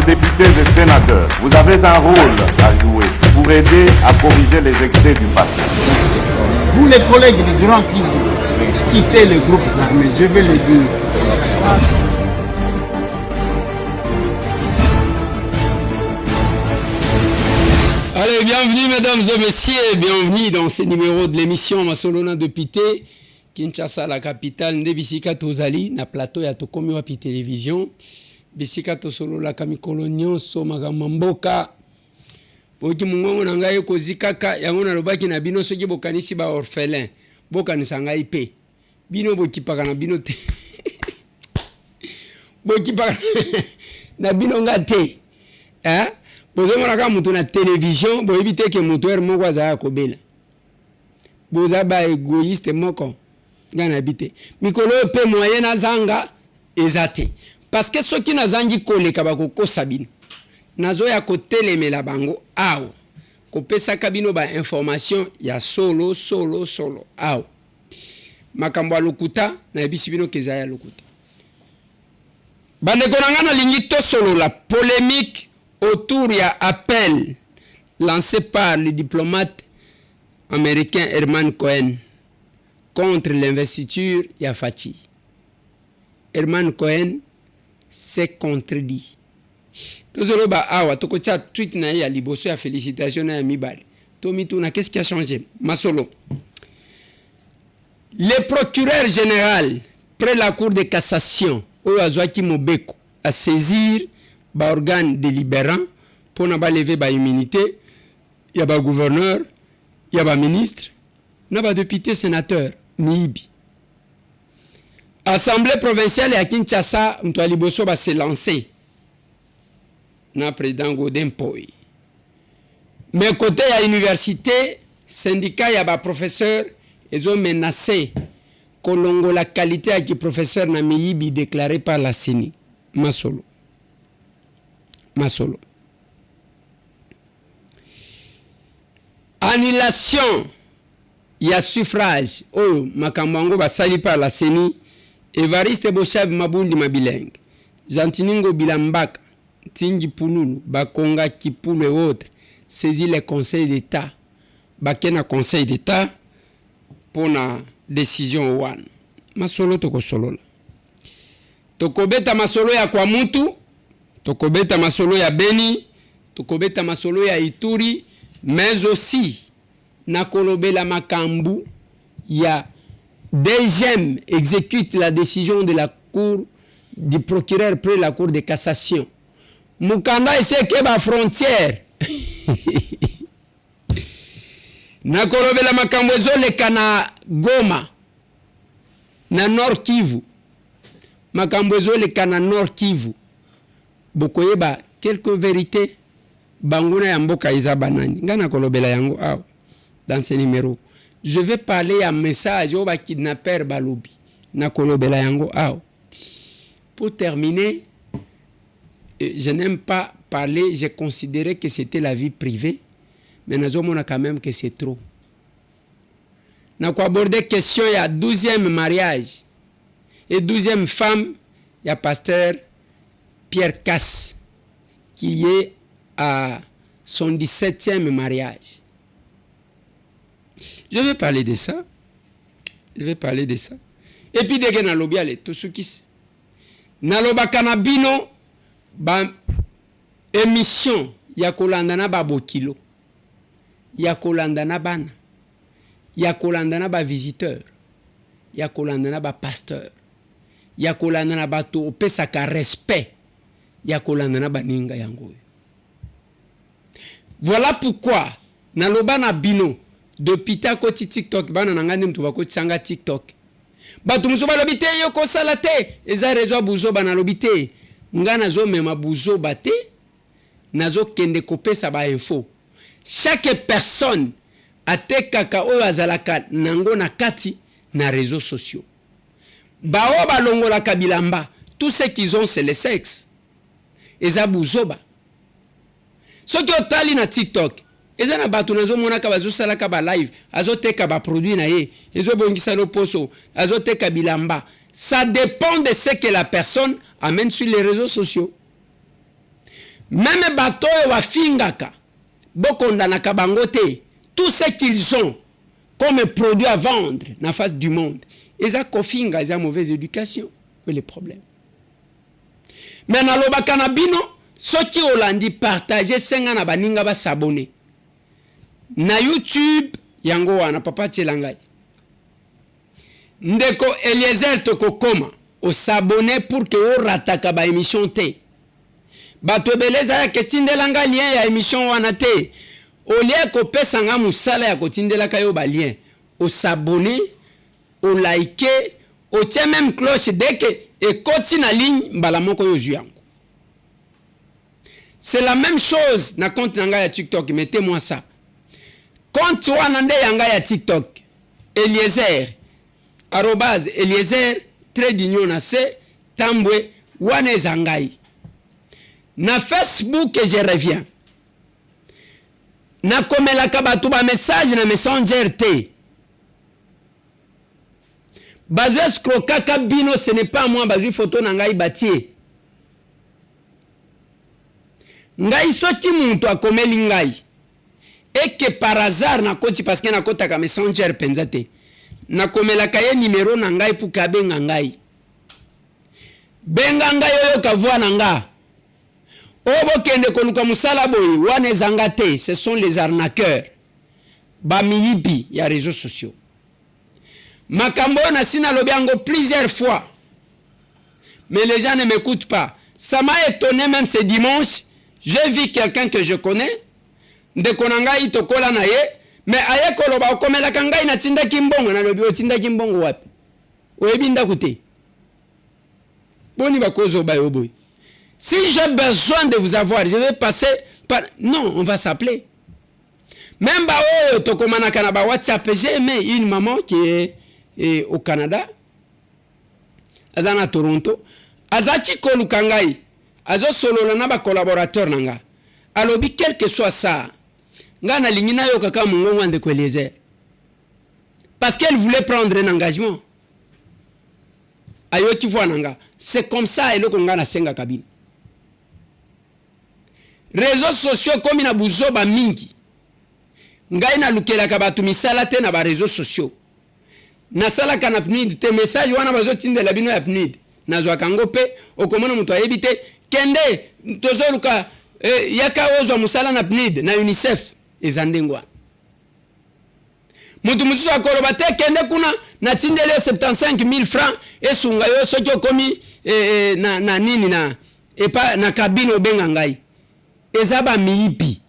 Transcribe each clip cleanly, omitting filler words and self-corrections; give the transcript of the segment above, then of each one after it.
Honorables députés et sénateurs, vous avez un rôle à jouer pour aider à corriger les excès du passé. Vous les collègues du Grand Kivu, quittez les groupes armés, je vais le dire. Allez, bienvenue mesdames et messieurs, bienvenue dans ce numéro de l'émission Masolona de Pité, Kinshasa, la capitale de Bisika Tozali, na plateau ya Tokomi Wapi Télévision, Bisika Tosolo la Kamikolo Nyonso Magamamboka, Boki Mungongo Nangaye Kozikaka, Yangona Lobaki na bino soki bokanisi ba orphelin, bokanisa ngai pe, bino boki paka na bino te, boki paka na bino nga te, hein? Bozo monaka mutu na télévision, bo ebite ke mutu moko azaya kobela. Boza ba égoïste moko ngana bite. Mikolo pe moyen na zanga ezate. Parce que soki na zangi koleka ba kokosa bino. Nazo ya kotelemela bango aw. Kopesa kabino ba information ya solo. Aw. Makambo lokuta na ebisi bino kezaya lokuta. Bande konanga na lingi to solo la polémique autour de l'appel lancé par le diplomate américain Herman Cohen contre l'investiture Yafati. Herman Cohen s'est contredit. Tout ce que awa toko cha tweet na ya liboso ya félicitations na mibali. Tomi tuna qu'est-ce qui a changé? Masolo. Le procureur général près la cour de cassation Oazwaki Mobeko a saisir ba organe délibérant pour na ba lever ba immunité, il y a ba gouverneur, il y a ba ministre, na ba député sénateur Nibi. Assemblée provinciale à Kinshasa, Mtwali Boso va se lancer. Na président Godin Poi. Mais côté à l'université, syndicat il y a ba professeur, ils ont menacé Kolongo la qualité à qui professeur na Miyibi déclaré par la CENI. Masolo. Annulation ya suffrage makambango basali par la CENI. Evariste Boshab Mabundi Mabileng, Jantiningo Bilambaka, Tingi Pununu, Bakonga Kipulu et autres saisit le Conseil d'État. Bakena Conseil d'État pour la décision one. Masolo toko solo. Tokobeta masolo ya kwa mutu. Tokobeta masolo ya Beni, tokobeta masolo ya Ituri, mais aussi nakolobela makambu ya DGM exécute la décision de la cour du procureur près la cour de cassation. Mukanda ese keba frontière. Nakolobela makambu ezoleka na Goma na Nord Kivu. Makambu ezoleka na Nord Kivu. Bokoyeba quelques vérités banguna ya mboka iza banani ngana kolobela yango aw dans ce numéro je vais parler à message au ba kidnapper balobi na kolobela yango aw. Pour terminer, je n'aime pas parler, j'ai considéré que c'était la vie privée, mais nazomona quand même que c'est trop. Na ko aborder question ya 12e mariage et 12e femme ya pasteur Pierre Casse, qui est à son 17e mariage. Je vais parler de ça. Et puis, dès que nalobi ale, tout ce qui se. Naloba kanabino, ba émission, ya kolandana ba bokilo, ya kolandana bana, ya kolandana ba visiteur, ya kolandana ba pasteur, ya kolandana ba to opesaka respect. Yakolandana baninga yango. Voilà pourquoi naloba na bino depuis ta koti TikTok bana nangandi mtu bakoti sanga TikTok. Batu musoba lobite yo ko salate eza rezo buzo bana lobite ngana zo mema buzo bate nazo kende kopesa ba info. Chaque personne atekaka oyo azalaka nango na kati na réseaux sociaux. Bao balongola kabilamba, tout ce qu'ils ont c'est le sexe. Eza buzoba. Soki otali na TikTok, eza na batu nazo monaka bazo salaka ba live, azo teka ba produit na ye, ezo bongisa no poso, azo teka bilamba. Ça dépend de ce que la personne amène sur les réseaux sociaux. Même bateau wa fingaka bokondanaka bango te. Tout ce qu'ils ont comme produit à vendre na face du monde, ils ont kofinga, ils ont mauvaise éducation. Où est le problème? Mais na loba kanabino, ceux qui olandi partager senga na baninga ba s'abonner. Na YouTube yango wana papa tchelangai. Ndeko Eliezer toko koma o s'abonner pour que o rataka ba émission te. Bato beleza ya ketindelanga lien ya émission wana te. Au lieu ko pesanga musala ya kotindelaka yo ba lien, o s'abonner, o liker, o tient même cloche dès que et continue la ligne mbala moko yo zuyango. C'est la même chose na compte nanga ya TikTok, mettez-moi ça. Compte wanande yanga ya TikTok, Eliezer Eliezer trait d'union na se tambwe wane zangai. Na Facebook je reviens. Na komela kabatu ba message na messenger te. Bazwe scrokaka bino, ce n'est pas moi bazwi photo na ngai batie. Ngai soki muntu akomeli ngai. Et que par hasard na koti parce que na kota ka messenger penzate. Na komela kaye numéro na ngai pour kabenga ngai. Benga ngai yo kavwa na nga. Obo kende koluka musala boy wane zangate, ce sont les arnaqueurs. Ba miyibi ya réseaux sociaux. Makambo na sina lobiango plusieurs fois. Mais les gens ne m'écoutent pas. Ça m'a étonné même ce dimanche. J'ai vu quelqu'un que je connais. Ndekonanga itokola na ye. Mais aye koloba okomela kangai na tinda kimbongo. Na lobi o tinda kimbongo wapi. Oebinda kute. Boni bakozo bayo boy. Si j'ai besoin de vous avoir, je vais passer par... Non, on va s'appeler. Même bao tokomana kanaba WhatsApp, j'ai aimé une maman qui est au Canada. Azana Toronto. Azachi kolukangai. Azo solo na ba collaborateur nanga. Alobi quel que soit ça. Ngana lingina yo kaka mungongo ande Eliezer. Parce qu'elle voulait prendre un engagement. Ayo ki voit nanga. C'est comme ça eloko ngana senga kabine. Réseaux sociaux comme na buzoba mingi. Ngai na lukela kabatu misala te na ba réseaux sociaux. Na sala kana PNID te message wana bazo tindela bino ya PNID. Na zwa kango pe okomona mutu ayebite kende tozoluka yaka ozo musala na PNID na UNICEF ezandengwa. Mutu mususu akoloba te kende kuna na tindele 75,000 francs esunga yo soki okomi na nini na epa na kabine obenga ngai. Ezaba miipi.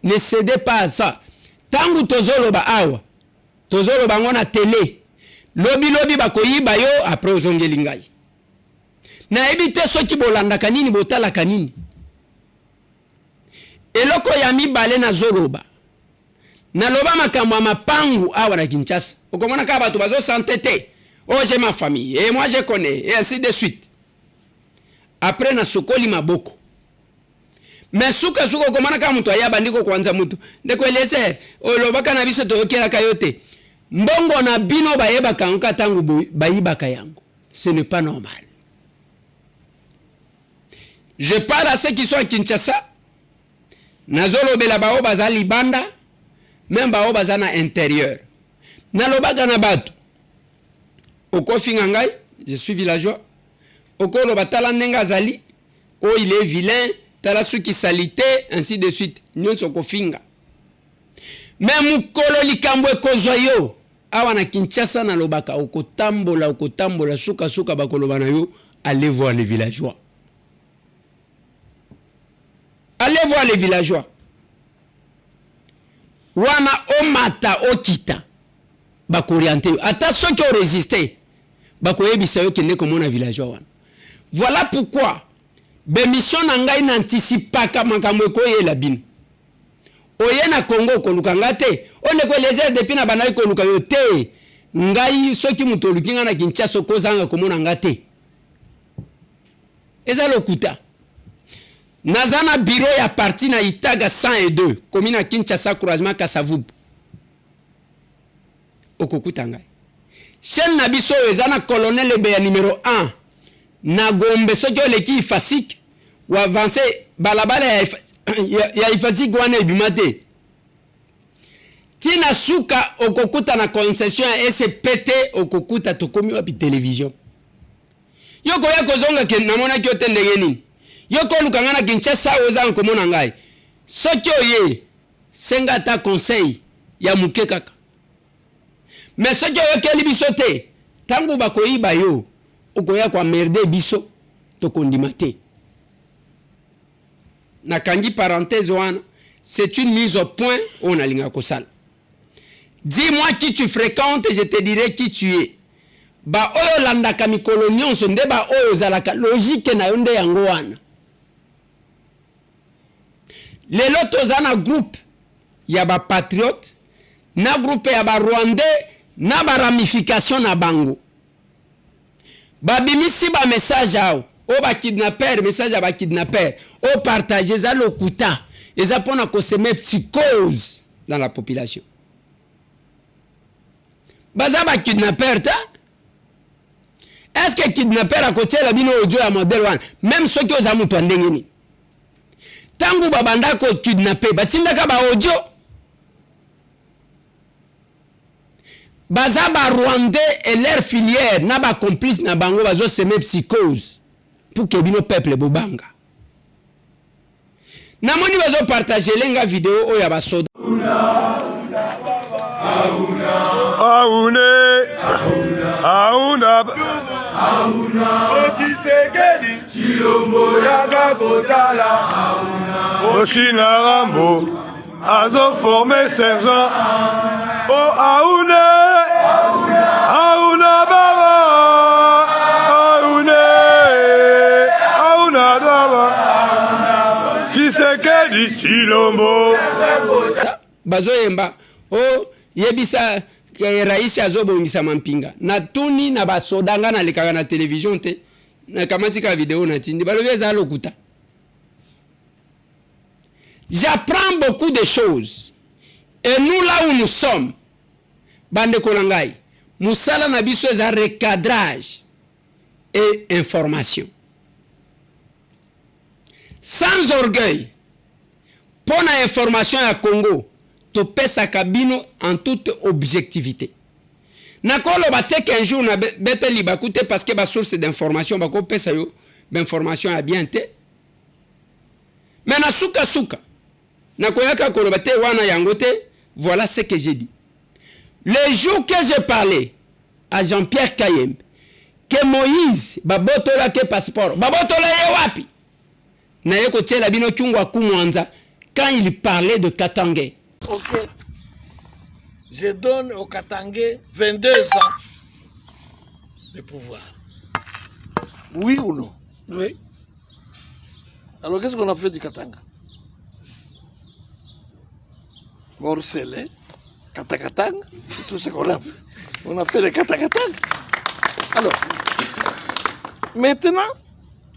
Ne cédez pas à ça. Tangu tozoloba awa. Tozoloba ngona télé. Lobi bakoyiba yo après ozongeli ngai. Na ebite soki bolanda kanini botala kanini. Eloko ya mibale na zoloba. Na loba makambo mapangu awa na Kinshasa. Okomona ka bato bazo s'entêter. Oh j'ai ma famille et moi je connais et ainsi de suite. Après na sokoli maboko. Mais suka komana ka mutu ayaba ndiko kwanza mutu. Ndeko Eliezer, olobaka na biso tokela kayote. Mbongo na bino bayeba kanka tangu bayibaka yango. Ce n'est pas normal. Je parle à ceux qui sont à Kinshasa. Nazolo bela bao bazali banda, même bao bazana intérieur. Nalobaka na batu. Oko fingangai, je suis villageois. Oko lobatala nenga zali, oh il est vilain. Tala suki salite, ainsi de suite. Nyonso kofinga. Mais mukolo likambo ekozwa yo. Awa na Kinshasa na lobaka. Okotambola, suka bakoloba na yo. Allez voir les villageois. Allez voir les villageois. Wana omata okita. Bakoriente yo. Ata ceux qui ont résisté. Bakoyebisa yo kende komona villageois wana. Voilà pourquoi. Bemission na ngai na anticipaka makambo ekoyela bino. Oye na Congo koluka ngate. Onde ko Eliezer depuis na banai koluka yo te. Ngai soki mutu olukinga na Kinshasa kozanga komona ngate. Eza lokuta. Nazana bureau ya parti na Itaga 102. Komina na Kinshasa croisement Kasavubu. Okokuta ngai. Chaîne na biso ezana colonel Beya numéro 1. Na Gombe soki oleki Fasik ou avancer balabala ya ifasi kwana ebimate tina suka okokuta na concession ya SPT okokuta tokomi wapi television yoko ya kozonga ke namona ki otendenge nini yoko lukanga na Kinshasa oza nkomona ngai soki oye senga ta conseil ya muke kaka mais soki oyokeli biso te tango bakoyiba yo okoya kwa merde biso tokondima te nakangi parenthèse wana c'est une mise au point on a linga kosala. Dis-moi qui tu fréquentes et je te dirai qui tu es. Ba oyo landaka mikolo nyonso nde ba oyo zalaka logique na yonde yango wana. Lelo tozana groupe ya ba patriote na groupe ya ba rwandais na ba ramification na bango. Ba bimisi ba message ao o ba kidnapper message ya ba kidnapper o partager za lokuta eza pona ko semer psychose dans la population. Baza ba kidnapper ta est-ce que kidnapper a côté la bino audio ya modèle wana même ceux qui oza mutu ndengeni tangu babanda ko kidnapper batindaka ba audio baza ba rwandais et leur filière na ba complice na bango bazo semer psychose pour que bino peuple bobanga na moni bazo partager lenga vidéo oya ba soda Otisekedi Chilombo yaga kotala Oshina Rambo Azo formé sergent Oh Aoune Aouna Baba Aoune Aouna Baba Otisekedi Chilombo bazo yemba oh yebisa raisi azobongisa mampinga na tuni na basodanga na lekaka na télévision te na kamatika vidéo na tindi balobi eza lokuta. J'apprends beaucoup de choses et nous là où nous sommes bande kolangai musala na biso eza recadrage et information sans orgueil pona information ya Congo to pesa kabino en toute objectivité. Nakolo bate qu'un jour na bete libakute parce que ba source d'information bako pesa yo d'information a bien te. Mais na suka suka. Nakoyaka kolo bate wana yangote, voilà ce que j'ai dit. Le jour que j'ai parlé à Jean-Pierre Kayembe que Moïse babotola ke passeport, babotola ye wapi? Na yeko tela bino kyungwa kumwanza quand il parlait de Katangé. Ok, je donne au Katangé 22 ans de pouvoir. Oui ou non? Oui. Alors qu'est-ce qu'on a fait du Katanga? Morcelé, Katakatang, c'est tout ce qu'on a fait. On a fait le Katakatang. Alors, maintenant,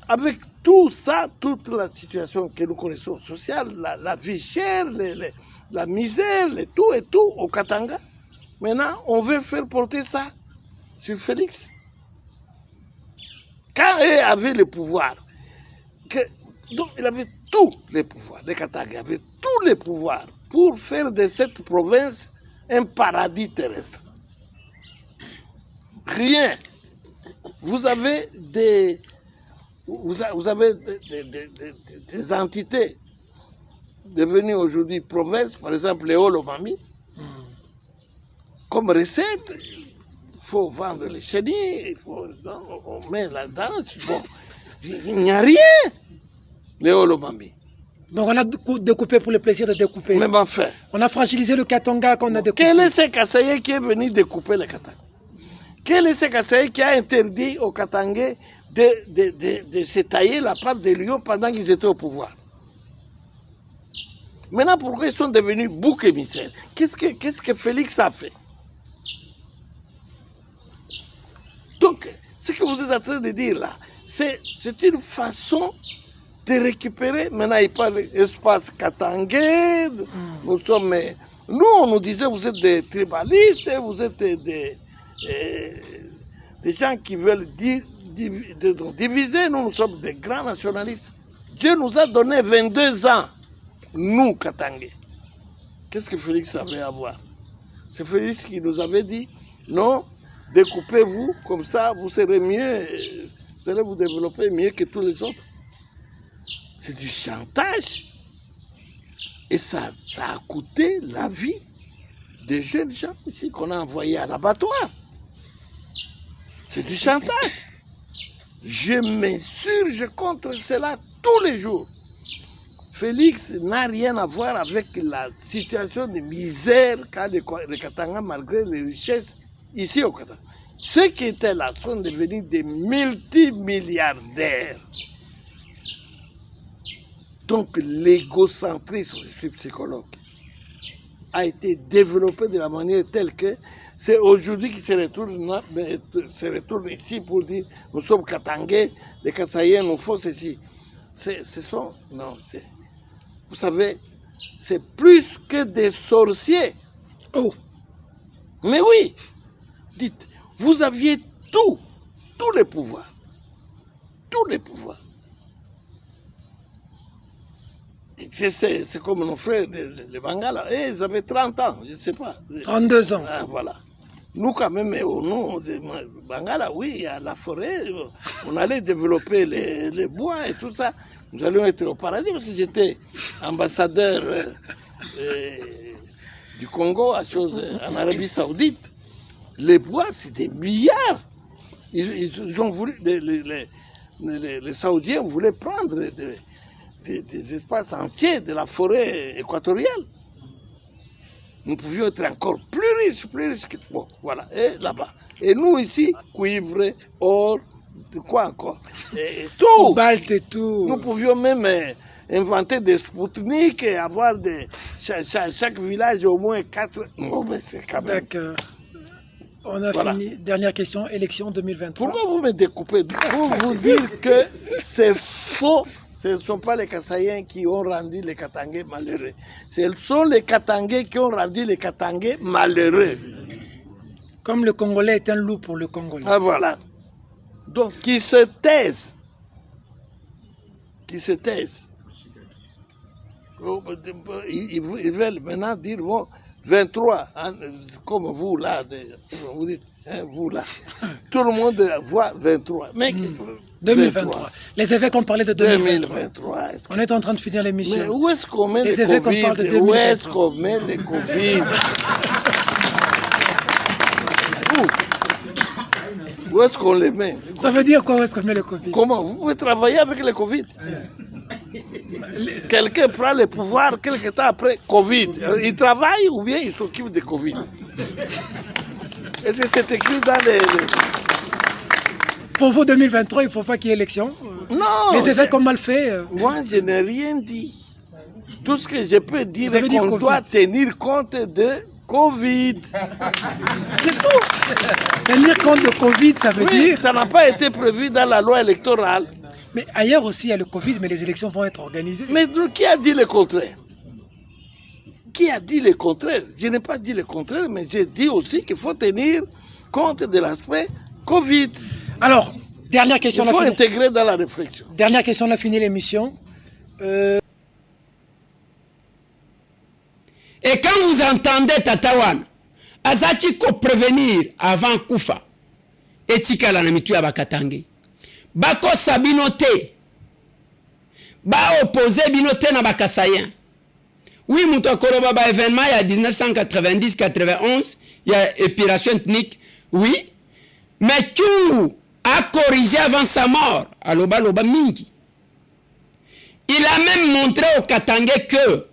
avec tout ça, toute la situation que nous connaissons sociale, la vie chère, la misère, tout et tout au Katanga. Maintenant, on veut faire porter ça sur Félix. Quand il avait le pouvoir, donc il avait tous les pouvoirs, les Katanga avaient tous les pouvoirs pour faire de cette province un paradis terrestre. Rien. Vous avez des entités devenues aujourd'hui provinces, par exemple les Olomami. Comme recette, il faut vendre les chenilles, on met là-dedans. Bon, il n'y a rien, les Olomami. Donc on a découpé pour le plaisir de découper. Même enfin. On a fragilisé le Katanga qu'on a découpé. Quel est ce Kasaye qui est venu découper le Katanga? Quel est ce Kasaye qui a interdit aux Katangais de se tailler la part des lions pendant qu'ils étaient au pouvoir? Maintenant, pourquoi ils sont devenus boucs émissaires? Qu'est-ce que Félix a fait? Donc, ce que vous êtes en train de dire là, c'est une façon de récupérer. Maintenant, il parle espace katangais. Nous sommes. Nous, on nous disait, vous êtes des tribalistes, vous êtes des gens qui veulent diviser. Nous sommes des grands nationalistes. Dieu nous a donné 22 ans, nous, Katangais. Qu'est-ce que Félix avait à voir? C'est Félix qui nous avait dit, non, découpez-vous, comme ça, vous serez mieux, vous allez vous développer mieux que tous les autres. C'est du chantage. Et ça a coûté la vie des jeunes gens ici qu'on a envoyés à l'abattoir. C'est du chantage. Je m'insurge contre cela tous les jours. Félix n'a rien à voir avec la situation de misère qu'a le Katanga malgré les richesses ici au Katanga. Ceux qui étaient là sont devenus des multimilliardaires. Donc l'égocentrisme, je suis psychologue, a été développé de la manière telle que c'est aujourd'hui qu'ils se retournent ici pour dire nous sommes Katangais, les Kasaïens nous font ceci. Vous savez, c'est plus que des sorciers. Oh. Mais oui, dites, vous aviez tous les pouvoirs. Tous les pouvoirs. C'est comme nos frères, les Bangala. Ils avaient 30 ans, je ne sais pas. 32 ans. Ah, voilà. Nous, quand même, au nom de Bangala, oui, à la forêt, on allait développer les bois et tout ça. Nous allions être au paradis parce que j'étais ambassadeur du Congo en Arabie Saoudite. Les bois, c'est des milliards. Ils ont voulu, les Saoudiens voulaient prendre des espaces entiers de la forêt équatoriale. Nous pouvions être encore plus riches que... Bon, voilà, et là-bas. Et nous ici, cuivre, or, quoi encore? Et tout. Cobalt et tout. Nous pouvions même inventer des Spoutniks et avoir chaque village au moins 4... Non, mais c'est quand même... D'accord. On a fini. Dernière question, élection 2023. Pourquoi vous me découpez? Pour vous dire que c'est faux. Ce ne sont pas les Kasaïens qui ont rendu les Katangais malheureux. Ce sont les Katangais qui ont rendu les Katangais malheureux. Comme le Congolais est un loup pour le Congolais. Ah voilà. Donc, qu'ils se taisent. Qu'ils se taisent. Ils veulent maintenant dire, bon, 23, hein, comme vous là, vous dites, hein, vous là. Tout le monde voit 23. Mais 2023. Les évêques ont parlé de 2023. 2023. On est en train de finir l'émission. Mais où est-ce qu'on met Les les évêques, on parle de Covid? Où est-ce 2023. qu'on met les Covid? Où est-ce qu'on les met? Ça veut dire quoi, où est-ce qu'on met le Covid? Comment? Vous pouvez travailler avec le Covid. Quelqu'un prend le pouvoir quelque temps après Covid. Il travaille ou bien il s'occupe de Covid? Est-ce que c'est écrit dans les... Pour vous, 2023, il ne faut pas qu'il y ait élection. Non. Les évêques ont mal fait. Moi, je n'ai rien dit. Tout ce que je peux dire Vous est avez dit qu'on Covid. doit tenir compte de Covid. C'est tout. Tenir compte de Covid, ça veut Oui, dire... ça n'a pas été prévu dans la loi électorale. Mais ailleurs aussi, il y a le Covid, mais les élections vont être organisées. Mais qui a dit le contraire? Qui a dit le contraire? Je n'ai pas dit le contraire, mais j'ai dit aussi qu'il faut tenir compte de l'aspect Covid. Alors, dernière question, Il on faut a fini. intégrer dans la réflexion. Dernière question, on a fini l'émission. Et quand vous entendez Tatawan, Azachi ko prévenir avant Koufa, etikala na mitu ya bakatange. Bako sabinote, ba opposé binote na bakasayen. Oui, mouto akoloba ba événement, il y a 1990-91, il y a épiration ethnique, oui. Mais Kyungu a corrigé avant sa mort, à Loba Loba Mingi. Il a même montré au Katangé que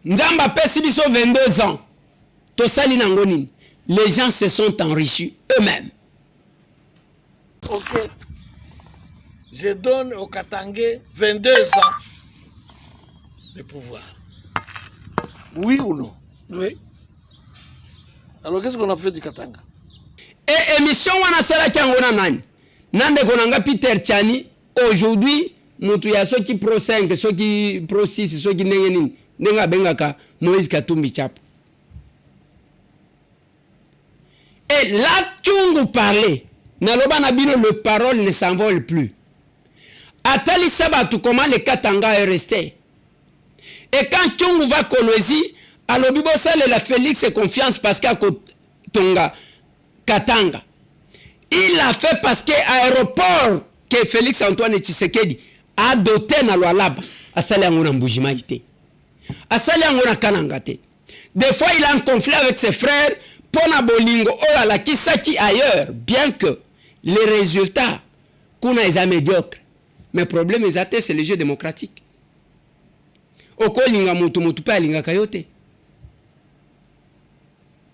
Nzamba Pesibiso 22 ans, Tosali Nangonin, les gens se sont enrichis eux-mêmes. Ok. Je donne au Katangé 22 ans de pouvoir. Oui ou non? Oui. Alors qu'est-ce qu'on a fait du Katanga? Et émission wana sala kiangona nani? Nande konanga Peter Tchani, aujourd'hui, mutu ya soki pro 5, soki pro 6, soki nengenini, nenga bengaka Moïse Katumbi Chap. Et là, Tchungu parlait. Naloba Nabino, le parole ne s'envole plus. Atali Sabatu, comment le Katanga est resté. Et quand Tchongu va Kolwezi, alors Bibosal et la Félix et confiance parce qu'à Tonga, Katanga. Il l'a fait parce que l'aéroport que Félix Antoine Tshisekedi a doté na Lualaba, a sali angona Mbujimaïté. A sali angona Kanangate. Des fois, il a un conflit avec ses frères, Pona Bolingo, oh la Kisaki ailleurs, bien que les résultats, qu'on a été médiocres. Mais le problème, c'est les jeux démocratiques. Oko linga mutu mutu pa linga kayote.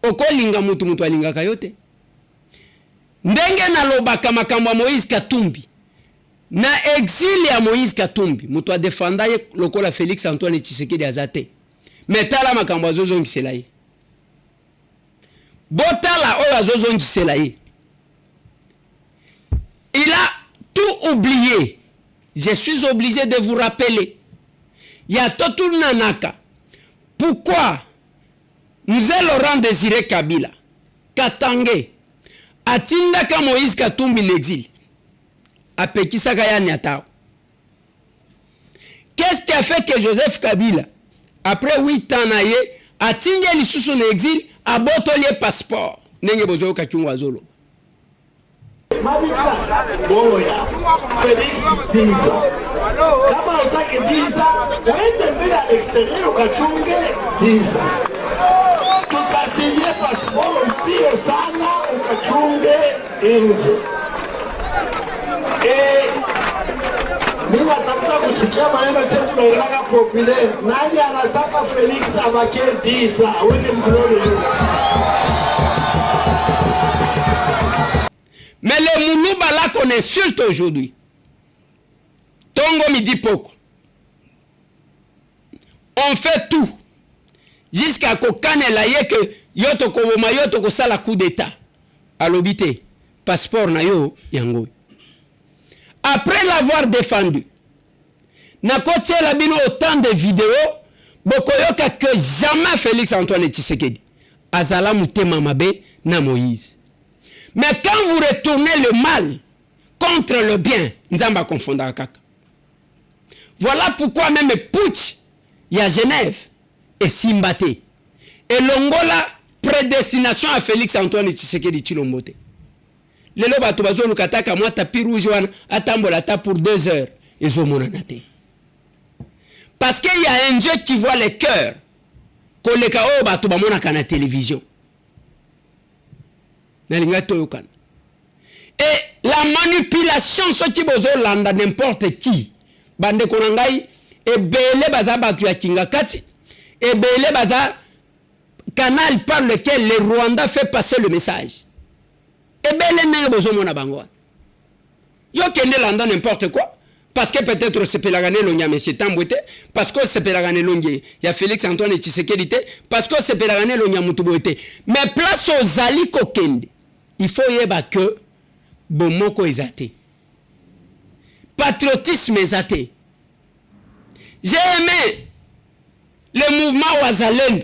Oko linga mutu mutu linga kayote. Ndenge na lobaka makambo Moïse Katumbi. Na exil ya Moïse Katumbi. Mutu a défenda lokola Félix Antoine Tshisekedi azate. Metala makambo azozo ngisela ye. Botala oyo azozo ngisela ye. Il a tout oublié. Je suis obligé de vous rappeler. Il y a tout nanaka. Pourquoi nous allons Laurent Désiré Kabila, Katangé, Atindaka Moïse Katumbi l'exil, à Pekisaka Nyatao. Qu'est-ce qui a fait que Joseph Kabila, après 8 ans, a tingé sous son exil, a botolé passeport? Nenge bozo kachungwa zolo. Mavika Boya, Félix Diza. Kama utaki Diza, uende mbele ya exterior ukachunge Diza. Tutasilie pasiporo mpio sana ukachunge nje. Mimi nataka kusikia maneno chetu na ilaka populaire. Nani anataka Félix abakie Diza, uende mkulole. Mais les Mounouba là qu'on insulte aujourd'hui, Tongo Midi Poko, on fait tout jusqu'à Kokane la que yoto ko boma yoto ko sala coup d'état à l'obité passeport na yo yango. Après l'avoir défendu, na kotie la bino autant de vidéos bokoyoka que jamais Félix Antoine Tshisekedi azala mutema mabe na Moïse. Mais quand vous retournez le mal contre le bien, Nzamba confondra kaka. Voilà pourquoi même Putsch, il y a Genève et Simbaté. Et l'Ongola, prédestination à Félix Antoine Tshisekedi Chilombote. Le loba tobazo lukataka moi tapis rouge wana atambola ta pour 2 heures et zomonanate. Parce qu'il y a un Dieu qui voit les cœurs. Koleka o ba tobamona kana télévision. Et la manipulation, ce qui besoin landa n'importe qui. Bande konangai, et belé baza batu ya Kingakati, et belé baza canal par lequel le Rwanda fait passer le message. Et belé n'a besoin mon abangwa. Yo kende landa n'importe quoi. Parce que peut-être c'est Pelagane Longia, mais c'est Tambouete. Parce que c'est Pelagane Longia, il y a Félix Antoine Tshisekedi. Parce que c'est Pelagane Longia Mutuboete. Mais place aux Ali Kokende. Il faut y avoir que Bomoko est athée. Patriotisme est athée. J'ai aimé le mouvement Wazalend.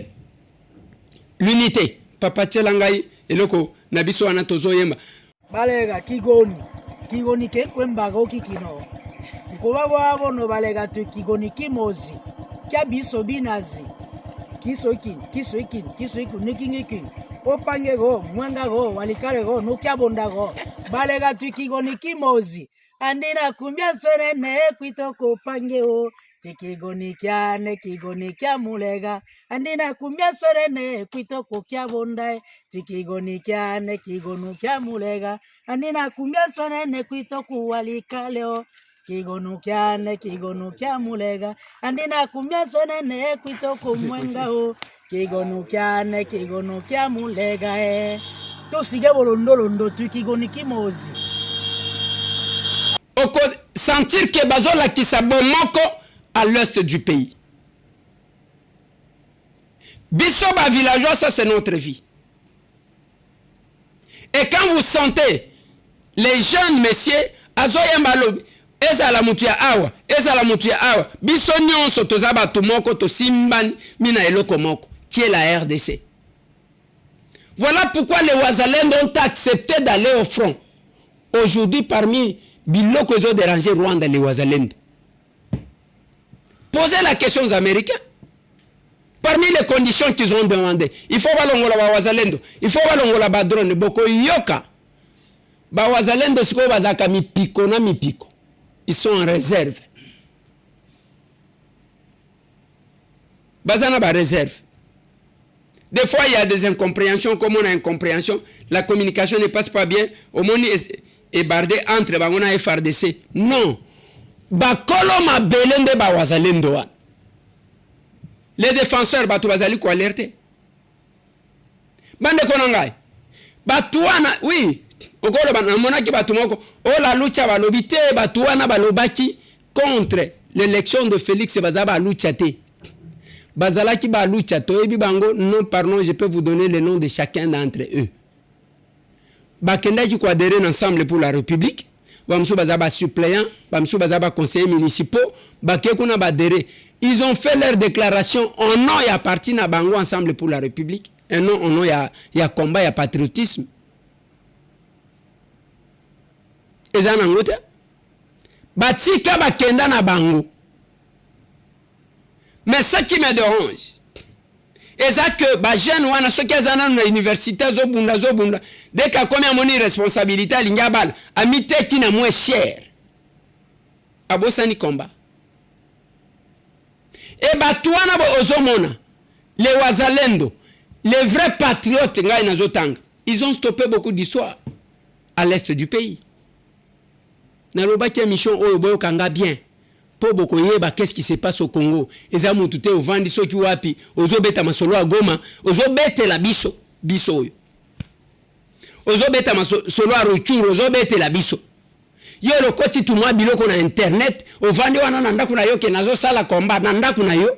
L'unité. Papa Tchelangai et loko Nabiso Anatozo Yemba. Balega Kigoni. Kigoni ke kwembago kikino. Nkoba wabo no balega tu Kigoni kimozi. Kya biso binazi. Kiso ikin nikingikin. Opange go, mwanga go, walikale go, nukia bonda go. Balega tu Kigoni kimozi. Andina kumbia sore ne kwito kopange o. Tikigoni kya mulega. Andina kumbia sore ne kwito kokia bonda. Tikigoni kya mulega. Andina kumbia sore ne kwito kuwalikale o. Kigonu kya mulega. Andina kumbia sore ne kwito kumwenga o. Kigonu kya mulega e. To sige londo tu Kigoni kimozi. Oko sentir que bazola qui sabomoko à l'est du pays. Bisoba villageois, ça c'est notre vie. Et quand vous sentez les jeunes messieurs, azoyembalo, ezala mutuya awa, biso nyonso tozaba tumoko to simban mina eloko moko, qui est la RDC. Voilà pourquoi les Wazalend ont accepté d'aller au front. Aujourd'hui, parmi biloko ezo déranger Rwanda les wazalendo. Posez la question aux Américains. Parmi les conditions qu'ils ont demandé, il faut balongola ba wazalendo, il faut balongola ba drone, boko yoka. Ba wazalendo siko bazaka mipiko na mipiko. Ils sont en réserve. Bazana ba réserve. Des fois, il y a des incompréhensions. Comme on a incompréhension, la communication ne passe pas bien. Au monde est bardé entre Bangona et FARDC. Non. Bakolo ma belende ba wazalendo wa. Les défenseurs batu bazali ko alerter. Bande konangai. Batuana, oui. Okolo bana monaki batu moko. O la lucha balobite batuana balobaki contre l'élection de Félix Bazaba luchate. Bazalaki ba lucha toyebi bango non pardon, je peux vous donner le nom de chacun d'entre eux. Bakendaki ko adhérer ensemble pour la République. Bamsou bazaba suppléant, bamsou bazaba conseillers municipaux, bakekuna badéré. Ils ont fait leur déclaration en nom et à partir na bango ensemble pour la République. Et non en nom y a combat, y a patriotisme. Ezana ngote. Batika bakenda na bango. Mais ce qui me dérange, c'est que les jeunes wana soki azana na université zobunda dès qu'il a moni responsabilité lingabal amite qui na moins cher abosani combat et batuana bo ozomona les wazalendo les vrais patriotes ngai nazotanga ils ont stoppé beaucoup d'histoires à l'est du pays na lobaki mission oyo boyo kanga bien. Po boko yeba qu'est-ce qui se passe au Congo eza mutu te ovandi soki wapi ozobeta masolo a Goma ozobete la biso oyo ozobeta masolo a Ruchuru ozobete la biso yo lokoti tumwa biloko na internet ovandi wana na ndaku na yo ke nazo sala combat na ndaku na yo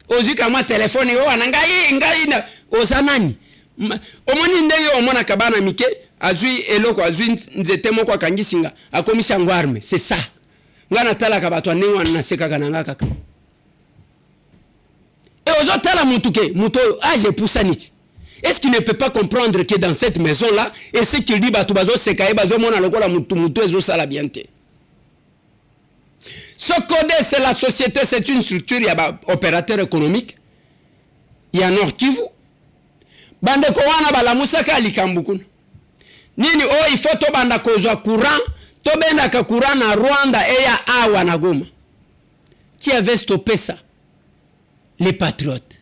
ozika ma telefone yo wana ngai na ozanani omoni ndenge omona kabana mike azui eloko azui nzete moko akangisinga akomisa ngwarme c'est ça. Ngana tala kabato nengwa na seka kananga kaka. Et aux tala mutuke muto j'ai poussa niti. Est-ce qu'il ne peut pas comprendre que dans cette maison là et ce qu'il dit batu bazo seka e bazo mona lokola mutu ezo sala bienté. Ce code c'est la société, c'est une structure, il y a opérateur économique. Il y a Nord Kivu. Bande ko wana bala musaka likambukuna. Nini il faut to banda kozwa courant. Tobenda kakura na Rwanda et ya awa na Goma. Qui avait stoppé ça? Les patriotes.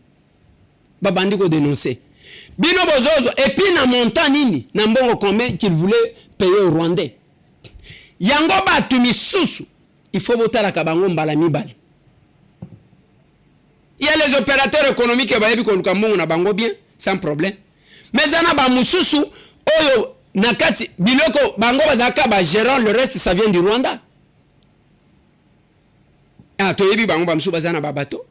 Babandiko dénoncé. Bino bozozo et puis na montant nini na mbongo combien qu'il voulait payer aux Rwandais. Yango batu misusu il faut botala kabango mbala mibali. Il y a les opérateurs économiques qui bayebi ko lukambo na bango bien sans problème. Mais zana ba mususu oyo nakati biloko bango bazaka ba gérant le reste ça vient du Rwanda. Ah toyebi bango bamsu bazana ba bato.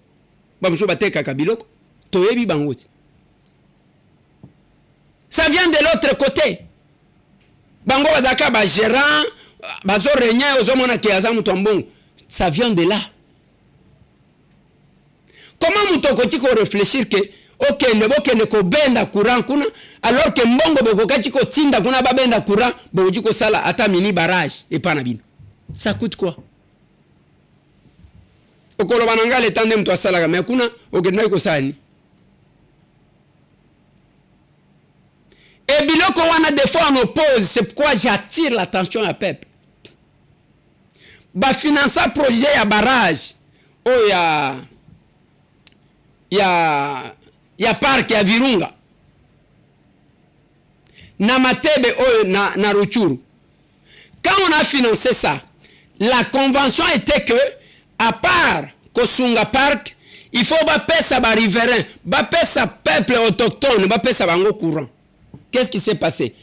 Bamsu bateka ka biloko. Toyebi bango. Ça vient de l'autre côté. Bango bazaka ba gérant bazo renya ozomona ke azamu tombongo. Ça vient de là. Comment mutoko tiko réfléchir que ok ne ko benda courant kuna alors que mbongo boko kati ko tinda kuna ba benda courant boji ko sala ata mini barrage et pas na bino. Ça coûte quoi? Okolo bananga le tande mtu asala mais kuna okenda ko sani. Et biloko wana des fois on oppose, c'est pourquoi j'attire l'attention à peuple. Ba financer projet ya barrage. Oh ya parc ya Virunga. Na Matebe na Ruchuru. Quand on a financé ça, la convention était que à part Kosunga Park, il faut bapper ça ba riverain, bapper ça peuple autochtone, bapper ça bango courant. Qu'est-ce qui s'est passé?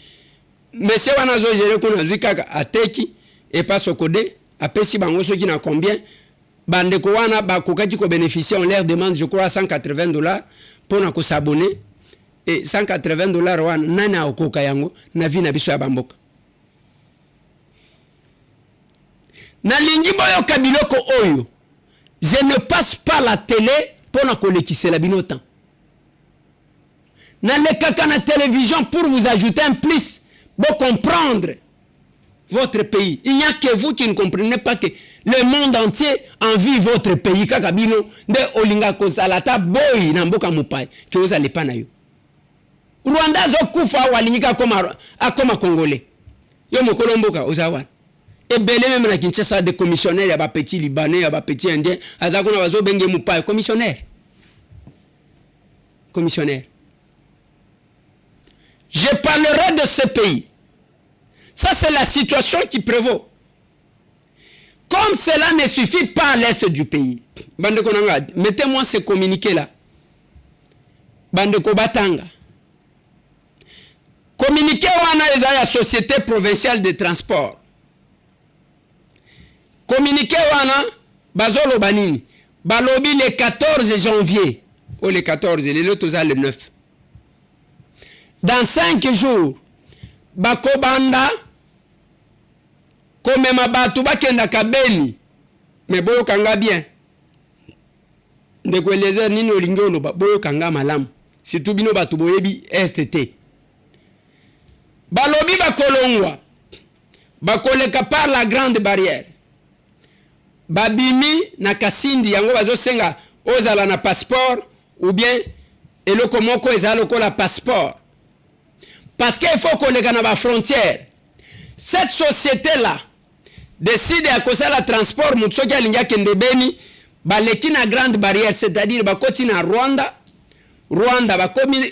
Monsieur wanazo géré kuna zikaka ateki et pas sokode, apesi bango soki na combien? Bande ko wana ba kokaki ko bénéficier, on leur demande je crois $180 pour na ko s'abonner et $180 wana nana okoka yango na vi na biso ya bamboka. Na lingi boyo kabiloko oyo. Je ne passe pas la télé pour na kolekisela binotan. Na lekaka na télévision pour vous ajouter un plus, pour comprendre. votre pays. Il n'y a que vous qui ne comprenez pas que le monde entier envie votre pays. Kakabino de olinga kozalata boy na mboka mupai. Que vous allez pas na yo. Rwanda zo kufa walinika comme congolais. Yo mokolo mboka ozawa. Et belé même na Kinshasa des commissionnaires ya ba petit libanais, ya ba petit indien, azakuna bazo benge mupai commissionnaire. Commissionnaire. Je parlerai de ce pays. Ça, c'est la situation qui prévaut. Comme cela ne suffit pas à l'est du pays. Bandeko nanga, mettez-moi ce communiqué-là. Bandeko Batanga. Communiqué wana eza ya Société Provinciale de Transport. Communiqué wana, bazolo banini. Balobi le 14 janvier. Oh, le 14, le toza le 9. Dans 5 jours, bakobanda komema batu bakenda kabeni. Mais boyo kanga bien. Ndeko eleze nini olingi oloba boyo kanga malamu. Surtout bino batu boyebi STT. Balobi bakolongwa. Bakoleka par la grande barrière. Babimi na kasindi yango bazo senga ozala na passeport ou bien eloko moko ezala lokola passeport. Parce qu'il faut qu'on les gagne à la frontière. Cette société-là décide à cause de la transport, Mutsoki Alinga Kendebeni, baleki na grande barrière, c'est-à-dire bakoti na Rwanda, Rwanda bakomi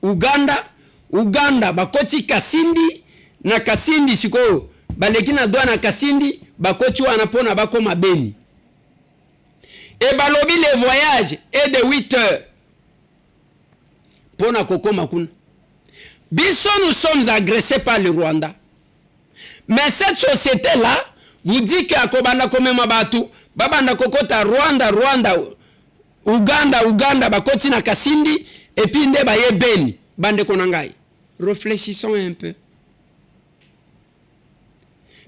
Uganda, Uganda bakoti Kasindi, na Kasindi siko baleki na douane na Kasindi, bakoti wana pona bakoma Beni. Et balobi le voyage est de 8 heures. Pona koko makuna. Biso, nous sommes agressés par le Rwanda. Mais cette société-là vous dit que Akobanda Komema Batu, Babanda Kokota, Rwanda, Uganda, Bakoti na Kasindi, et puis Nde Baye Beni, Bande Konangai. Réfléchissons un peu.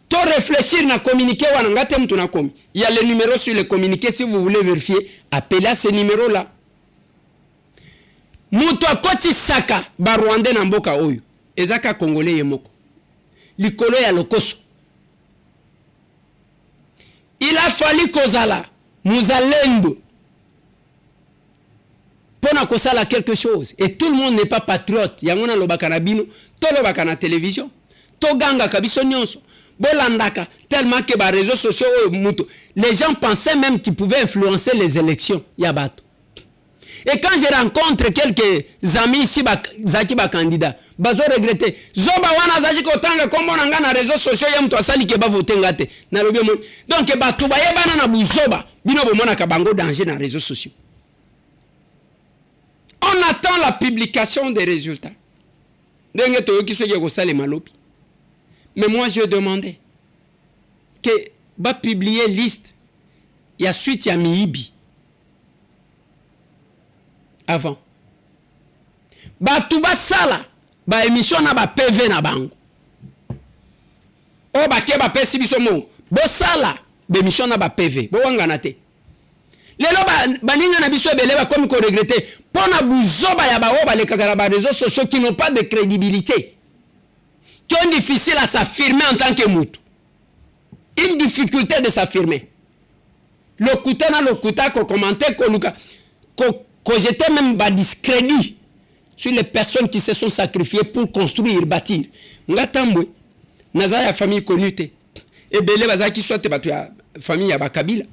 To réfléchir na communiqué wanangate mtu na komi. Il y a le numéro sur le communiqué, si vous voulez vérifier, appelez à ce numéro-là. Mutu akoti saka ba Rwanda na mboka oyo ezaka congolais yemoko likolo ya lokoso. Il a fallu kozala muzalendo pona kosala quelque chose et tout le monde n'est pas patriote. Yangona lobaka na bino to lobaka na télévision to ganga kabiso nyonso bolandaka tellement que ba réseaux sociaux mutu les gens pensaient même qu'ils pouvaient influencer les élections ya bato. Et quand je rencontre quelques amis ici, zaki ba candidat, bazo regretter. Zoba wana zaki kotanga kombo nanga na réseaux sociaux ya mtu asali ke ba voter ngate. Na lobi mo. Donc batu ba yebana na buzoba, bino bomona ka bango danger na réseaux sociaux. On attend la publication des résultats. Ndenge to yoki soki ko sale malopi. Mais moi je demandais que ba publier liste ya suite ya miibi. Avant. Batu basala ba émission na ba PV na bango. O ba ke ba pesi biso mo. Bo sala ba émission na ba PV. Bo wangana te. Lelo ba ninga na biso ebele ba comme ko regretter pona buzoba ya ba o ba le kakara ba réseaux sociaux qui n'ont pas de crédibilité. Qui ont difficile à s'affirmer en tant que mutu. Une difficulté de s'affirmer. Le kuta ko commenter ko luka ko j'étais même bas discrédit sur les personnes qui se sont sacrifiées pour construire, bâtir. Ngatambwe, naza ya famille connue te. Ebele bazaki soit batu ya famille ya bakabila.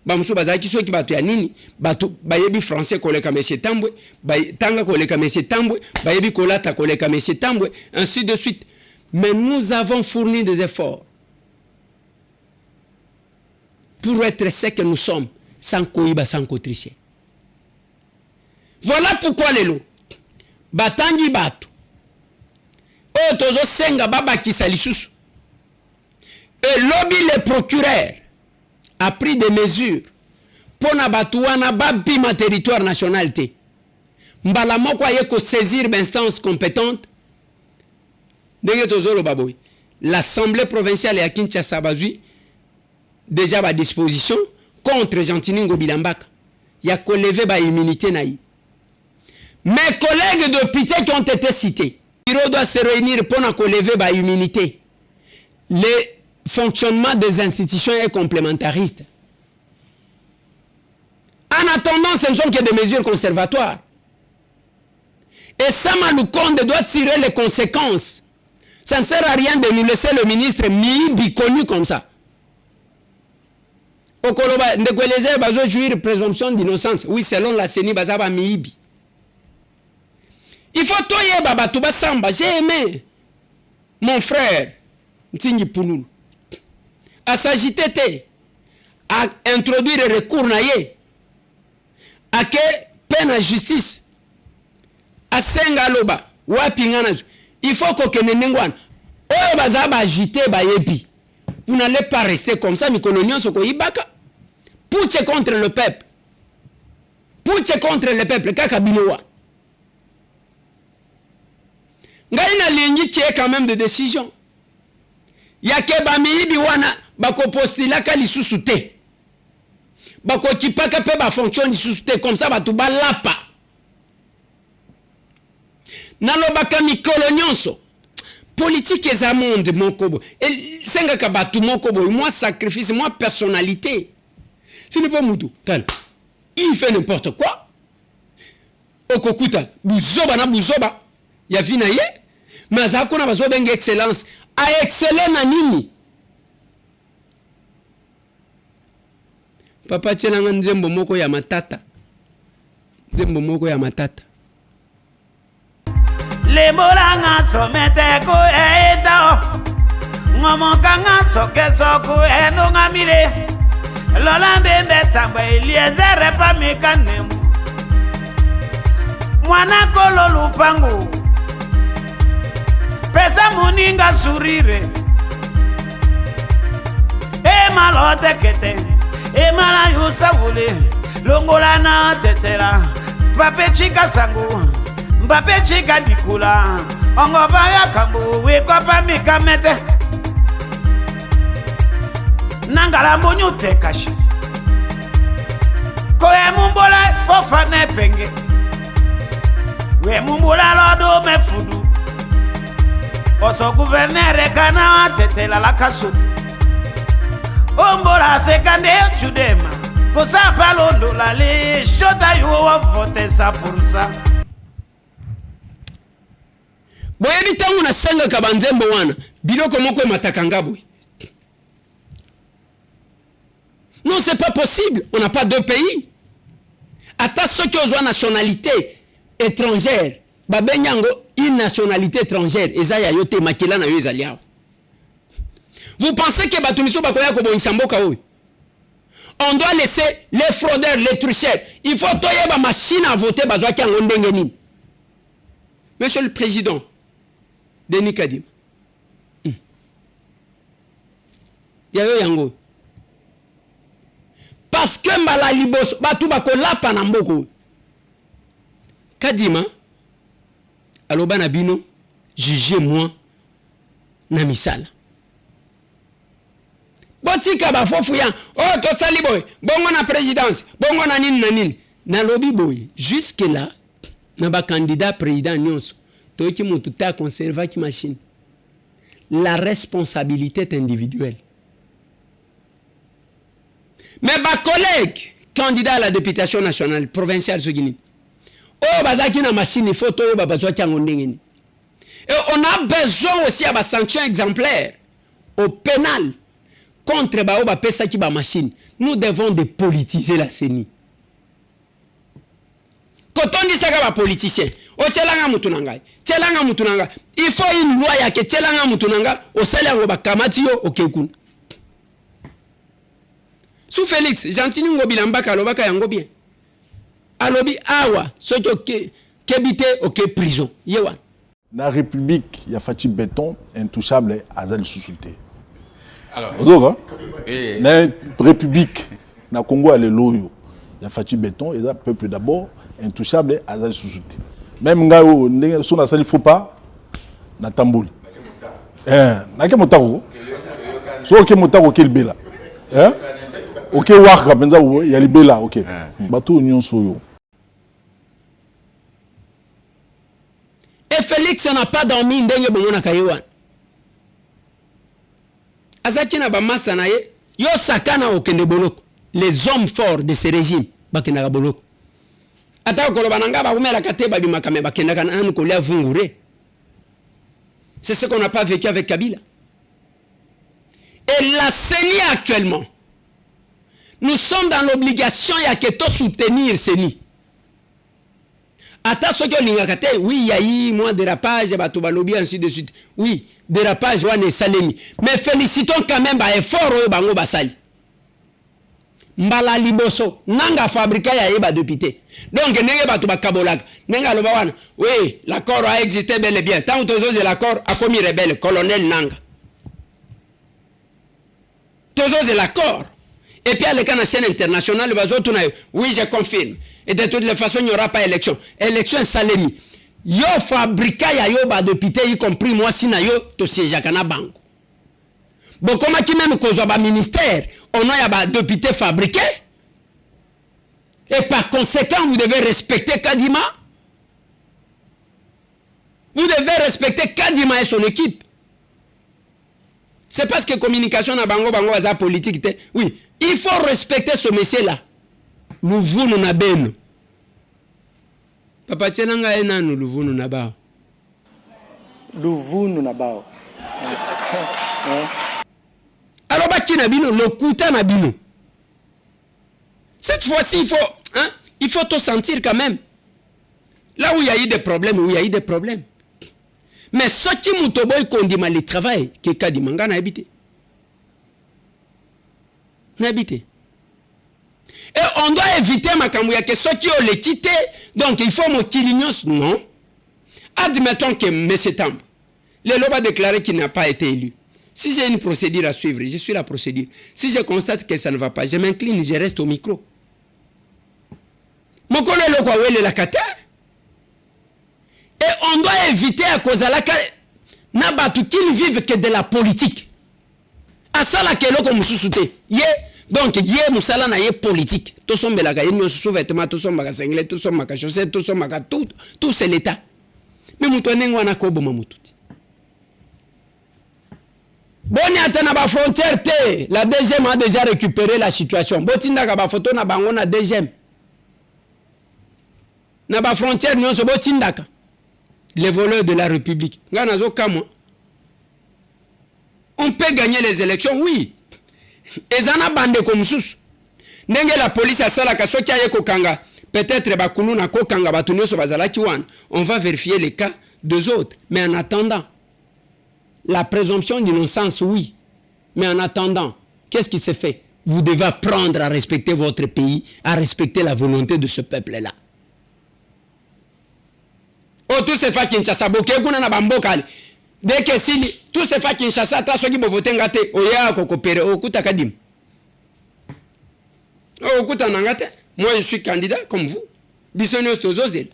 Bamusu bazaki soit ki batu ya nini, batu bayebi français koleka monsieur Tambwe, tanga koleka monsieur Tambwe, bayebi kolata koleka monsieur Tambwe, ainsi de suite. Mais nous avons fourni des efforts pour être ce que nous sommes, sans koiba, sans tricher. Voilà pourquoi les lots. Batangi batu. O tozo senga baba kisalisusu. Et lobby le procureur a pris des mesures pour na batuana babi ma territoire national te. Mbala moko yeko saisir l'instance compétente. Denge tozo lo baboy. L'Assemblée provinciale à Kinshasa bazui déjà à disposition contre Gentiningo Bilambaka. Ya ko lever ba immunité naï. Mes collègues de pitié qui ont été cités, le bureau doit se réunir pour nous lever ba immunité. le fonctionnement des institutions est complémentariste. En attendant, ce ne sont que des mesures conservatoires. Et Sama Lukonde doit tirer les conséquences. Ça ne sert à rien de nous laisser le ministre Miibi connu comme ça. Okoloba, Ndekweleze bazo jouir présomption d'innocence. Oui, selon la CENI, bazaba Miibi. Il faut toyer baba tuba samba. J'ai aimé mon frère Ntingi Pounoul à s'agiter, à introduire le recours naïe, à que peine à justice, à Sengaloba, Wapingana. Il faut que Nenengwan, oh bazaba agité bayebi. Vous n'allez pas rester comme ça, Mikononion Soko Ibaka. Pouche contre le peuple. Pouche contre le peuple, Kakabinoa. Ngaïna ligne qui est quand même de décision. Yake Bamiibi wana, bako postila kali susute. Bako kipaka pe ba fonction susute, comme ça batuba lapa. Nalobaka mikolonyonso. Politique et ça monde mon kobo. Et senga kabatu mon kobo, moi sacrifice, moi personnalité. Ce n'est pas Moutou. Il fait n'importe quoi. Okokuta, buzoba na buzoba. Ya vina ye. Mazako na bazoba nge excellence. A exceller na nini? Papa chelanga nzembo moko ya matata. Nzembo moko ya matata. Lembolanga somete ko eita ngomokanga soke soku enonga mile lola mbembe tamba Eliezer pa mikanemu mwana kolo lupangu pesa muninga surire e malote kete e mala yusavule longola na tetera pape chika sangu Mbappe chika dikula ongo baya kambu wekopa mikamete nangala mbonyo tekashi koe mumbola fofa nepenge we mumbola lodo mefudu oso gouverneur kana tetela la kasu ombola sekande chudema kosa palondo la le shota yo vote ça pour ça. Boyebi tangu na senga kabanzembo wana biloko moko matakanga boy. Non, c'est pas possible. On n'a pas deux pays. Ata ceux qui ont nationalité étrangère, babenyango une nationalité étrangère, ezaya yote makila na yo ezalia. Vous pensez que batumiso bakoya ko bongisamboka oy? On doit laisser les fraudeurs, les tricheurs. Il faut toyer ba machine à voter bazwa ki ngo ndenge nini. Monsieur le Président Denis Kadima. Yayo yango. Parce que mbala libos batu bakola panamboko. Kadima aloba na bino jugez-moi na misala. Botika ba fofu ya oh to sali boy bongo na présidence bongo na nini na lobi boy jusque là na ba candidat président nyonso toki mutu ta conserva ki machine. La responsabilité est individuelle. Mais ma collègue, candidat à la députation nationale, provinciale, oh, bazaki na machine, il faut toyo babazo tiangondengeni. Et on a besoin aussi à des sanctions exemplaires au pénal contre baoba pesa ki ba machine. Nous devons dépolitiser la CENI. Quand on dit ça ba politicien, o tchelanga mutunanga, tchelanga mutunanga. Il faut une loi ya ke tchelanga mutunanga, o salango ba kamati yo o kekun. Sous Félix, Gentini Ngobilambaka alobaka yango bien. Alobi awa, sojo kebite oke prison. Yewa. La République, il y a Fati Béton, intouchable, Azali Soussouté. Alors, la République, na Congo, elle est loyo. Il y a Fati Béton, et le peuple d'abord, intouchable, Azali Soussouté. Même Ngao, son asali faut pas, na Tambouli. Nake Motaro. So, ok, Motaro, quel bela. Ok, waka benza il y a libela, ok. Bateau union soyo. Et Félix n'a pas dormi ndenge bongo na kayewan. azaki na ba master na ye yo sakana okende boloko. Les hommes forts de ce régime bakendaka boloko. Ata koloba nanga ba kumela kate ba bimaka me bakendaka na kolia vungure. C'est ce qu'on n'a pas vécu avec Kabila. Et la CENI actuellement, nous sommes dans l'obligation ya que to soutenir CENI. Ata ce que l'ingakate, oui, il y a eu moins dérapage, bato balobi ainsi de suite. Oui, dérapage wane salemi. Mais félicitons quand même ba effort oyo bango basali. Mbala liboso nanga fabriqué ya yeba député. Donc nenge bato bakabolaka. Nenga loba wana. Oui, l'accord a existé bel et bien. Tant tozo de l'accord a commis rebelle colonel Nanga. Tozo de l'accord. Et puis à la chaîne internationale, oui, je confirme. Et de toutes les façons, il n'y aura pas élection. Élection Salemi. Yo fabriqué ya yo ba député, y compris moi, si na yo, to siège à bango. Bon, comment tu même cause ba ministère, on a ba député fabriqué. Et par conséquent, vous devez respecter Kadima. Vous devez respecter Kadima et son équipe. C'est parce que communication na bango aza politique. Oui, il faut respecter ce monsieur-là. Nous voulons na beno. Papa tchenanga ena nous voulons na bao. Luvunu na bao. Alors baki na bino, le kuta na bino. Cette fois-ci, il faut te sentir quand même. Là où il y a eu des problèmes, Mais ce qui moutoboy kondima le travail, que kadimanga na habité. N'habité. Et on doit éviter makamouya que ceux qui ont les quitté, donc il faut mon kilignos, non. Admettons que M. Tambo, le Loba a déclaré qu'il n'a pas été élu. Si j'ai une procédure à suivre, je suis la procédure. Si je constate que ça ne va pas, je m'incline, je reste au micro. Mon collègue le quoi la kata. Et on doit éviter à cause de la n'abatu qu'ils vivent que de la politique. À ça la kelo comme sous-souté. Donc yé musala na yé politique. Tout son belaga yé sous-vêtements, tout son maga singlet, tout son maga chaussette, tout son maga tout c'est l'état. Mais moutoneng wana kobo mamoututi. Boni atana ba frontière te, la deuxième a déjà récupéré la situation. Botinda ka ba photo na bango na deuxième. Na ba frontière nyonso botinda ka. Les voleurs de la République. On peut gagner les élections, oui. Et ça n'a bande comme sous. Nenge la police a ça la kasokia yeko kanga. Peut-être bakunu na ko kanga batunyo so bazala kiwan. On va vérifier les cas des autres. Mais en attendant, la présomption d'innocence, oui. Mais en attendant, qu'est-ce qui se fait? Vous devez apprendre à respecter votre pays, à respecter la volonté de ce peuple-là. Oh, tout se fait Kinshasa, boké kuna na bambokali. Dès que si tout se fait Kinshasa, ta soki bo voter ngate, oya ko coopérer, okuta kadim. Oh, okuta nangate. Moi je suis candidat comme vous. Bisonyo tozozel.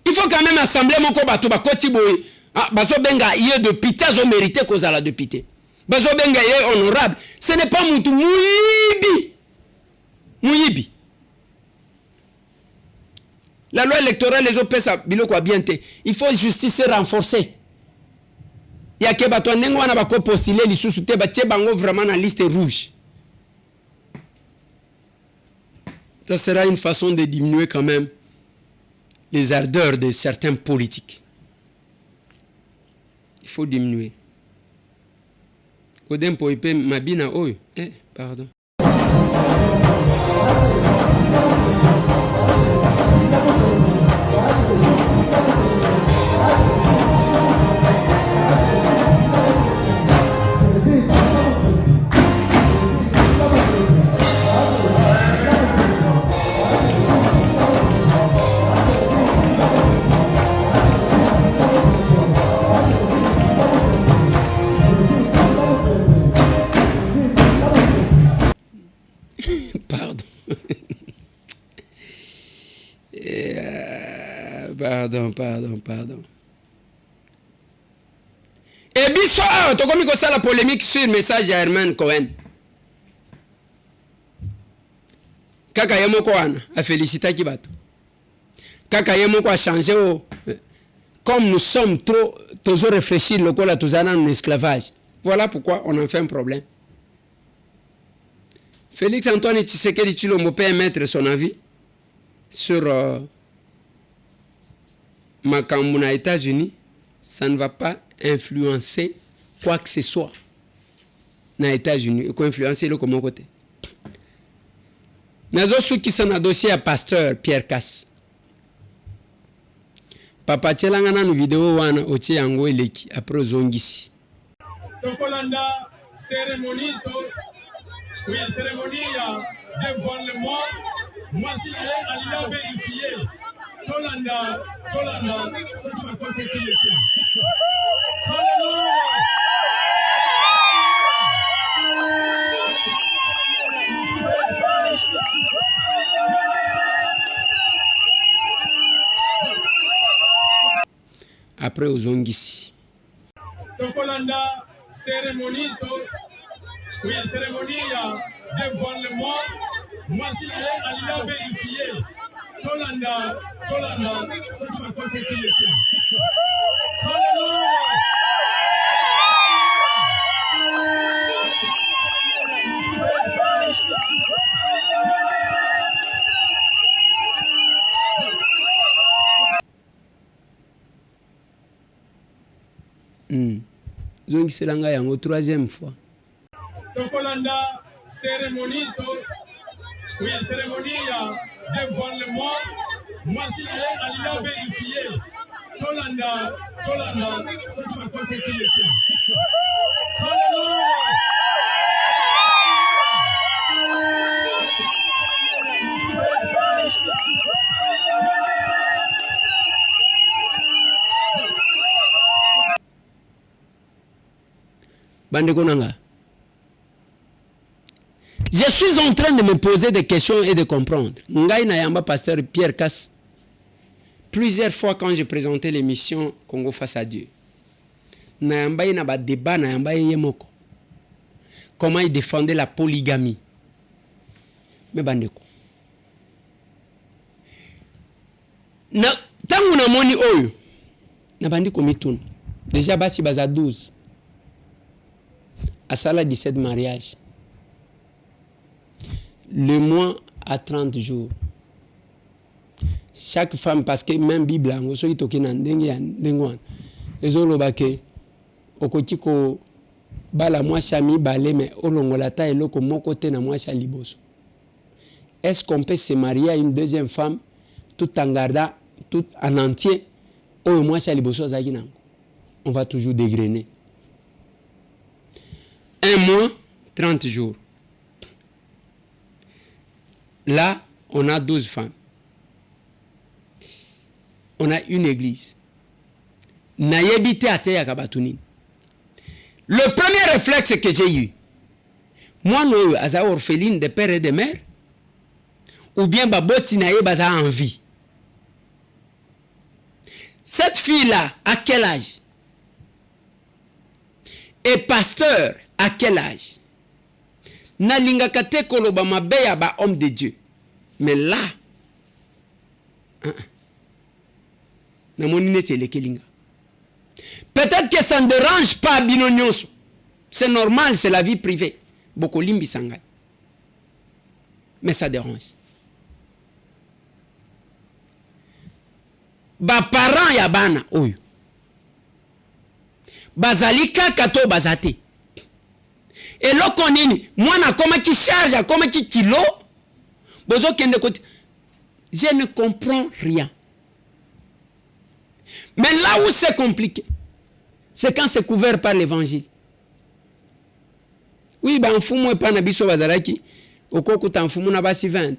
Il faut quand même assembler mon kobato ba koti boy. Ah, bazo benga yé de pita zo mérité koza la de pité. Bazo benga yé honorable. Ce n'est pas mutu muyibi. Muyibi. La loi électorale, les OPS, il faut justice renforcée. Il y a que bato nengo wana bako postuler li sous-souté batie bango vraiment dans la liste rouge. Ça sera une façon de diminuer quand même les ardeurs de certains politiques. Il faut diminuer. Kodempo ipe mabina oyo. Pardon. Pardon. Et biso, tu as comme ça la polémique sur le message de Herman Cohen. Kaka yemoko wana a félicité Kibato. Kaka yemoko a changé. Comme nous sommes trop réfléchis, le col à tous en esclavage. Voilà pourquoi on en fait un problème. Félix Antoine Tshisekedi Tshilombo peut émettre son avis sur Makambu aux États-Unis. Ça ne va pas influencer quoi que ce soit aux États-Unis. Il faut influencer le comment côté. Nazo ceux qui sont dossier à pasteur Pierre Casse. Papa Tchelangana nous vidéo wana otie yango eleki après zongisi. Tokolanda cérémonie oui, cérémonie devant le mois. Moi, si elle a vérifié. Tolanda, c'est pas quoi c'est qui était. Après aux Ongisi. Tokolanda cérémonie oui, cérémonie devant le mois. Moi, si elle a vérifié. Tolanda, c'est pas quoi c'est qui était. Zongi selanga yango troisième fois. Tokolanda cérémonie oui, cérémonie devant le mois. Moi, si elle a vérifié. Tolanda, c'est pas quoi c'est qui était. Bandekonanga. Je suis en train de me poser des questions et de comprendre. Ngai Nayamba, pasteur Pierre Casse, plusieurs fois quand j'ai présenté l'émission Congo face à Dieu, Nayamba il y a un débat, Nayamba yemoko. Comment il défendait la polygamie. Mais bandeko. Na tangu na moni oyo. Na bandiko mitun. Déjà basi baza 12. À Sala 17 mariages. Le mois à 30 jours. Chaque femme, parce que même Bible, on se dit na ndengwan. Ezoloba ke okotiko bala mwasha mi balé mais olongolata eloko moko te na mwasha liboso. Est-ce qu'on peut se marier à une deuxième femme tout en gardant tout en entier au mwasha liboso zaki nango? On va toujours dégrainer. Un mois, 30 jours. Là, on a 12 femmes. On a une église. Nayebite ateya kabatuni. Le premier réflexe que j'ai eu, moi, nous, aza orpheline de père et de mère, ou bien baboti naye baza en vie. Cette fille-là, à quel âge? Et pasteur, à quel âge? Nalinga kate koloba mabeya ba homme de Dieu. Mais là, peut-être que ça ne dérange pas Binonyoso. C'est normal, c'est la vie privée. Boko limbi sangay. Mais ça dérange. Ba parents ya bana oyo. Bazalika kato bazate. Et là qu'on est, moi na comment qui charge, comment qui kilo, bozo kende kote. Je ne comprends rien. Mais là où c'est compliqué, c'est quand c'est couvert par l'évangile. Oui, ben fumu pas na biso bazalaki, okoko tanfumu na basi 20.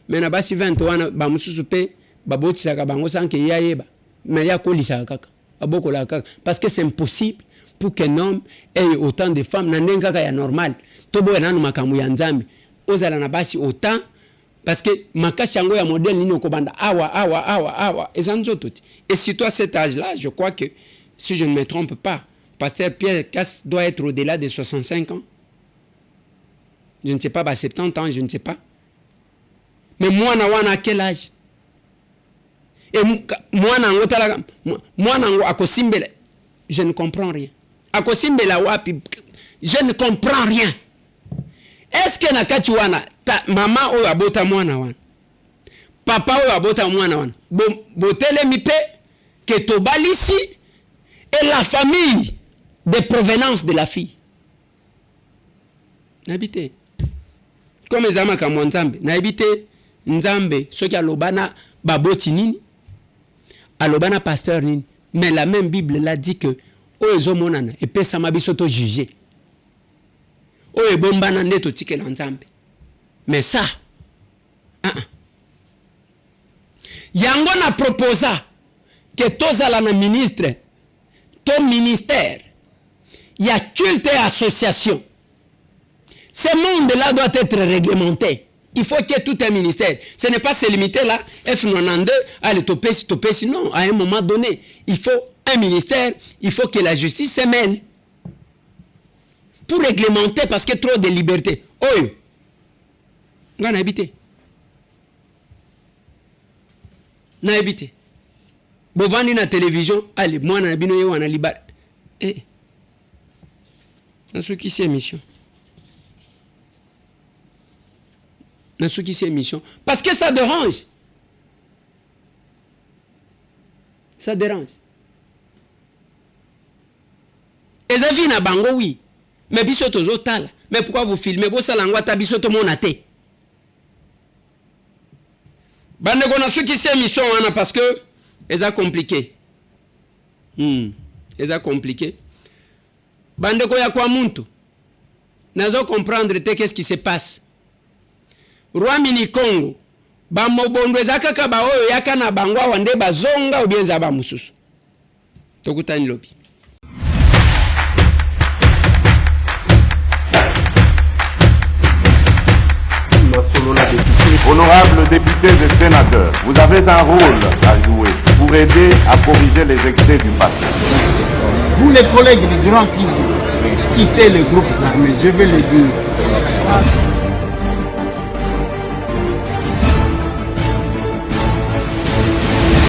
Mais na basi 20 wana ba mususu pe baboti saka bango sanke yayeba. Mais ya kolisa kaka. Aboko la kaka parce que c'est impossible pour qu'un homme ait autant de femmes nandenga kaka ya normal. Tobo nanu makamu ya nzambe. Ozala na basi autant parce que makasi yango ya modèle nini okobanda awa ezanzototi. Et surtout à cet âge-là, je crois que si je ne me trompe pas, pasteur Pierre Casse doit être au-delà de 65 ans. Je ne sais pas, 70 ans, je ne sais pas. Mais moi, à quel âge? Et moi, je ne comprends rien. akosimbela wapi? Je ne comprends rien. Est-ce que nakati wana mama oyo abota mwana wana, papa oyo abota mwana wana, botele mipe que tobalisi et la famille de provenance de la fille n'habite comme ezama ka nzambe n'habite nzambe soki alobana baboti nini alobana pasteur nini, mais la même Bible l'a dit que oyo monana et pesa mabiso to juger oyo bombana ndeto tikela nzambe. Mais ça yango na proposa que tozala na ministre ton ministère, il y a culte et association. Ce monde-là doit être réglementé. Il faut qu'il y ait tout un ministère. Ce n'est pas se limiter là, F92, allez, topé, sinon, à un moment donné, il faut un ministère, il faut que la justice se mêle. Pour réglementer, parce qu'il y a trop de liberté. Oh, on a habité. On a habité. Bovandi na télévision, allez, moi na bino yo na liba. Eh. Dans ce qui c'est émission. Dans ce qui c'est émission. Parce que ça dérange. Ça dérange. Et ça vient à bango, oui. Mais biso tozo tal. Mais pourquoi vous filmez? Vous salangwa ta biso to monate. Bande kona ce qui c'est émission, parce que c'est compliqué. C'est compliqué. Bande ko ya kwa muntu. Nazo comprendre qu'est-ce qui se passe. Roi mini Congo. Ba mobondo ezaka ba oyo yaka na bangwa wande bazonga obienza ba mususu. Tokutani lobi. Honorables députés et sénateurs, vous avez un rôle à jouer pour aider à corriger les excès du passé. Vous les collègues du Grand qui quittez les groupes armés, je vais le dire.